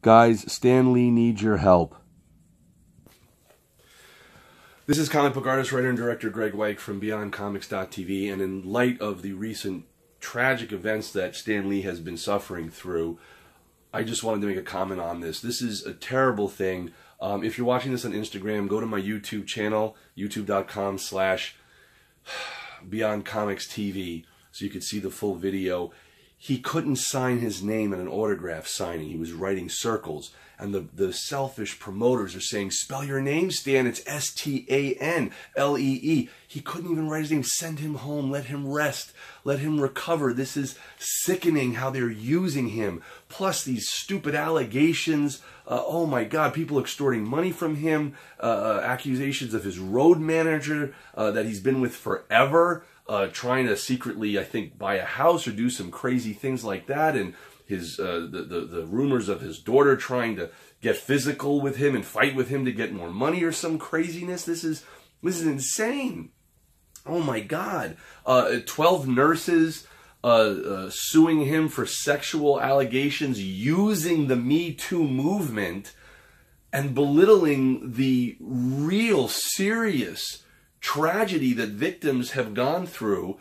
Guys, Stan Lee needs your help. This is comic book artist, writer, and director Graig Weich from BeyondComics.tv, and in light of the recent tragic events that Stan Lee has been suffering through, I just wanted to make a comment on this. This is a terrible thing. If you're watching this on Instagram, go to my YouTube channel, youtube.com/BeyondComicsTV, so you can see the full video. He couldn't sign his name in an autograph signing. He was writing circles. And the selfish promoters are saying, spell your name, Stan. It's S-T-A-N-L-E-E. He couldn't even write his name. Send him home. Let him rest. Let him recover. This is sickening how they're using him. Plus these stupid allegations. Oh my God, people extorting money from him. Accusations of his road manager that he's been with forever. Trying to secretly, I think, buy a house or do some crazy things like that. And his the rumors of his daughter trying to get physical with him and fight with him to get more money or some craziness. This is insane. Oh my God. 12 nurses suing him for sexual allegations using the Me Too movement and belittling the real serious tragedy that victims have gone through,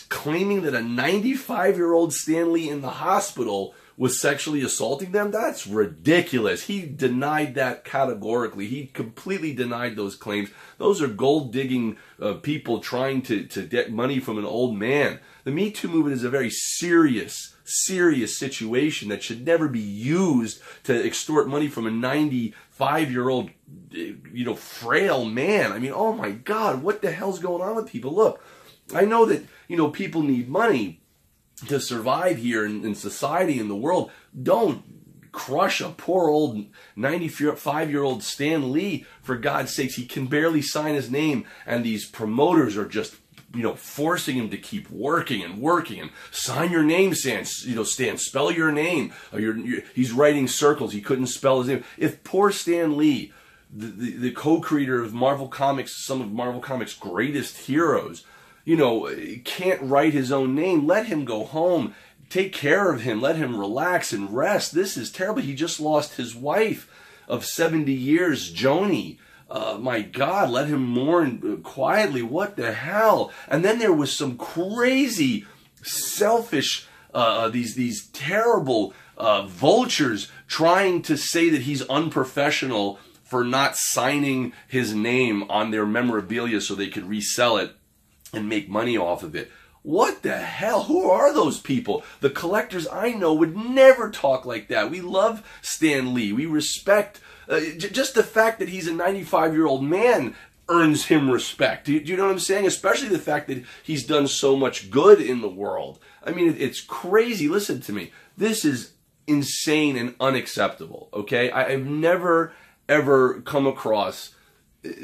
claiming that a 95-year-old Stan Lee in the hospital was sexually assaulting them. That's ridiculous. He denied that categorically. He completely denied those claims. Those are gold-digging people trying to get money from an old man. The Me Too movement is a very serious situation that should never be used to extort money from a 95-year-old, frail man. I mean, oh my God, what the hell's going on with people? Look, I know that, people need money to survive here in society, in the world. Don't crush a poor old 95-year-old Stan Lee, for God's sakes. He can barely sign his name, and these promoters are just, forcing him to keep working and sign your name, Stan. Stan, spell your name. He's writing circles. He couldn't spell his name. If poor Stan Lee, the co-creator of Marvel Comics, some of Marvel Comics' greatest heroes, can't write his own name, let him go home. Take care of him. Let him relax and rest. This is terrible. He just lost his wife of 70 years, Joannie. My God, let him mourn quietly. What the hell? And then there was some crazy, selfish, these terrible vultures trying to say that he's unprofessional for not signing his name on their memorabilia so they could resell it and make money off of it. What the hell? Who are those people? The collectors I know would never talk like that. We love Stan Lee. We respect just the fact that he's a 95-year-old man earns him respect. Do you know what I'm saying? Especially the fact that he's done so much good in the world. I mean, it's crazy. Listen to me. This is insane and unacceptable, okay? I've never, ever come across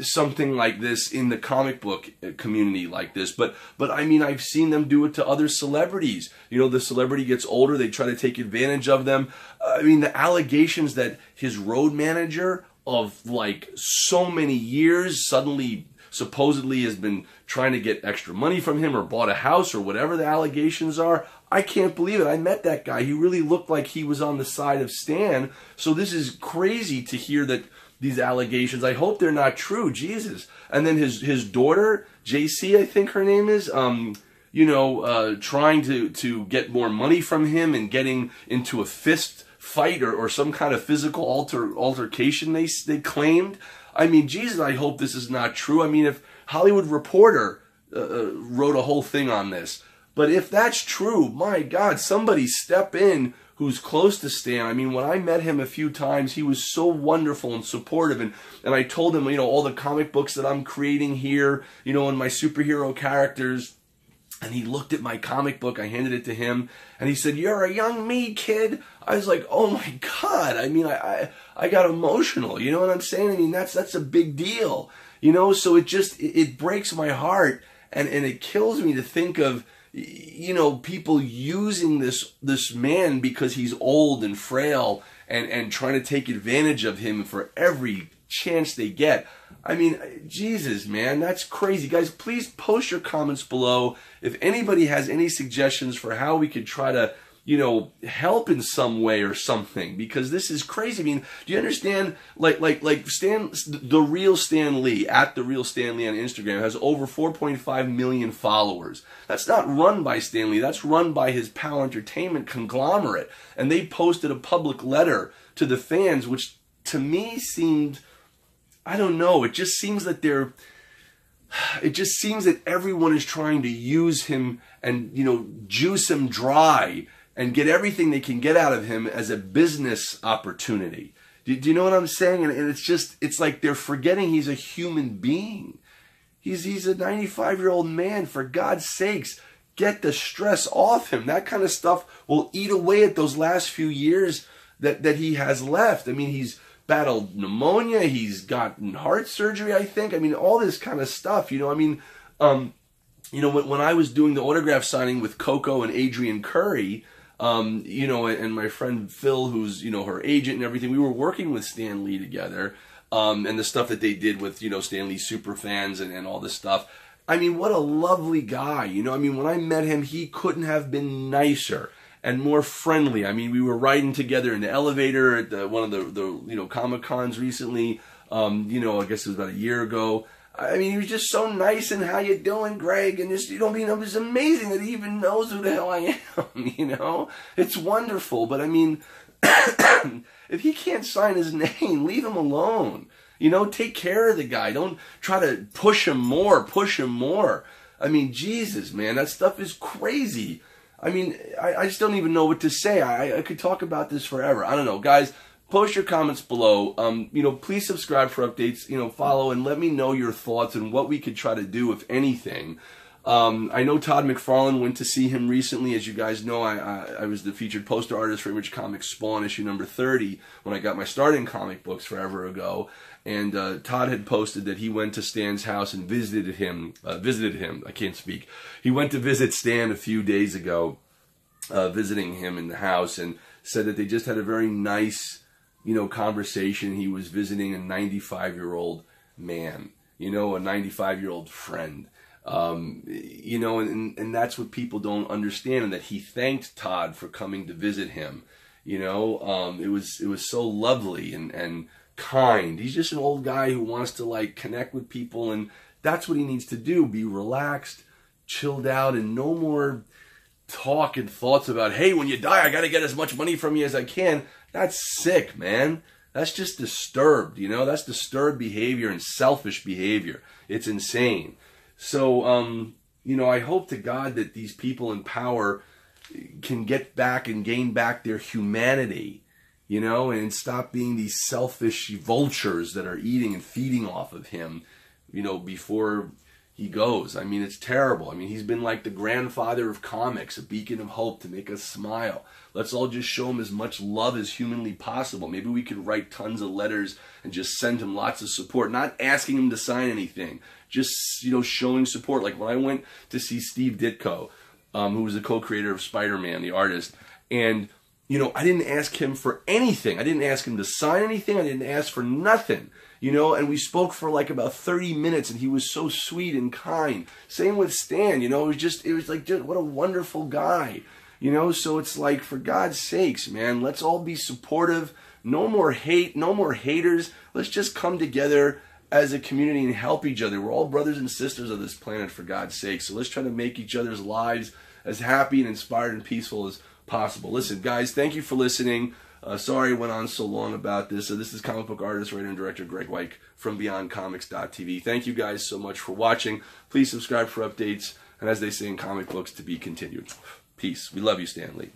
something like this in the comic book community like this, but I mean, I've seen them do it to other celebrities. The celebrity gets older, they try to take advantage of them. I mean, the allegations that his road manager of like so many years suddenly supposedly has been trying to get extra money from him or bought a house or whatever the allegations are. I can't believe it. I met that guy. He really looked like he was on the side of Stan. So this is crazy to hear that these allegations. I hope they're not true. Jesus. And then his daughter, JC, I think her name is, trying to get more money from him and getting into a fist fight or some kind of physical altercation they claimed. I mean, Jesus, I hope this is not true. I mean, if Hollywood Reporter wrote a whole thing on this. But if that's true, my God, somebody step in who's close to Stan. I mean, when I met him a few times, he was so wonderful and supportive. And I told him, all the comic books that I'm creating here, and my superhero characters. And he looked at my comic book. I handed it to him. And he said, "You're a young me, kid." I was like, oh my God. I mean, I got emotional. You know what I'm saying? I mean, that's a big deal. So it breaks my heart. And it kills me to think of, people using this man because he's old and frail and trying to take advantage of him for every chance they get. I mean, Jesus, man, that's crazy. Guys, please post your comments below. If anybody has any suggestions for how we could try to, you know, help in some way or something, because this is crazy. I mean, do you understand, like the real Stan Lee, at the real Stan Lee on Instagram, has over 4.5 million followers. That's not run by Stan Lee, that's run by his POW Entertainment conglomerate. And they posted a public letter to the fans, which to me seemed, I don't know, it just seems that everyone is trying to use him and, you know, juice him dry and get everything they can get out of him as a business opportunity. Do you know what I'm saying? And it's like they're forgetting he's a human being. He's a 95-year-old man. For God's sakes, get the stress off him. That kind of stuff will eat away at those last few years that he has left. I mean, he's battled pneumonia. He's gotten heart surgery, I think. I mean, all this kind of stuff, you know. I mean, you know, when I was doing the autograph signing with Coco and Adrian Curry, you know, and my friend Phil, who's, you know, her agent and everything, we were working with Stan Lee together, and the stuff that they did with, you know, Stan Lee superfans and all this stuff. I mean, what a lovely guy, you know. I mean, when I met him, he couldn't have been nicer and more friendly. I mean, we were riding together in the elevator at one of the you know, Comic-Cons recently, you know, I guess it was about a year ago. I mean, he was just so nice, and how you doing, Graig? And just, you know, it was amazing that he even knows who the hell I am, you know? It's wonderful, but I mean, if he can't sign his name, leave him alone. You know, take care of the guy. Don't try to push him more. I mean, Jesus, man, that stuff is crazy. I mean, I just don't even know what to say. I could talk about this forever. I don't know, guys. Post your comments below. You know, please subscribe for updates. You know, follow and let me know your thoughts and what we could try to do, if anything. I know Todd McFarlane went to see him recently. As you guys know, I was the featured poster artist for Image Comics Spawn issue number 30 when I got my start in comic books forever ago. And Todd had posted that he went to Stan's house and visited him. I can't speak. He went to visit Stan a few days ago, visiting him in the house, and said that they just had a very nice, you know, conversation. He was visiting a 95-year-old man, you know, a 95-year-old friend. You know, and that's what people don't understand, and that he thanked Todd for coming to visit him. You know, it was so lovely and kind. He's just an old guy who wants to, like, connect with people, and that's what he needs to do. Be relaxed, chilled out, and no more talk and thoughts about, hey, when you die, I got to get as much money from you as I can. That's sick, man. That's just disturbed, you know. That's disturbed behavior and selfish behavior. It's insane. So, you know, I hope to God that these people in power can get back and gain back their humanity, you know, and stop being these selfish vultures that are eating and feeding off of him, you know, before he goes. I mean, it's terrible. I mean, he's been like the grandfather of comics, a beacon of hope to make us smile. Let's all just show him as much love as humanly possible. Maybe we could write tons of letters and just send him lots of support, not asking him to sign anything, just, you know, showing support. Like when I went to see Steve Ditko, who was the co-creator of Spider-Man, the artist, and, you know, I didn't ask him for anything. I didn't ask him to sign anything. I didn't ask for nothing. You know, and we spoke for like about 30 minutes, and he was so sweet and kind. Same with Stan, you know, it was like, dude, what a wonderful guy. You know, so it's like, for God's sakes, man, let's all be supportive. No more hate, no more haters. Let's just come together as a community and help each other. We're all brothers and sisters of this planet, for God's sake. So let's try to make each other's lives as happy and inspired and peaceful as possible. Listen, guys, thank you for listening. Sorry I went on so long about this. This is comic book artist, writer, and director Graig Weich from BeyondComics.tv. Thank you guys so much for watching. Please subscribe for updates. And as they say in comic books, to be continued. Peace. We love you, Stan Lee.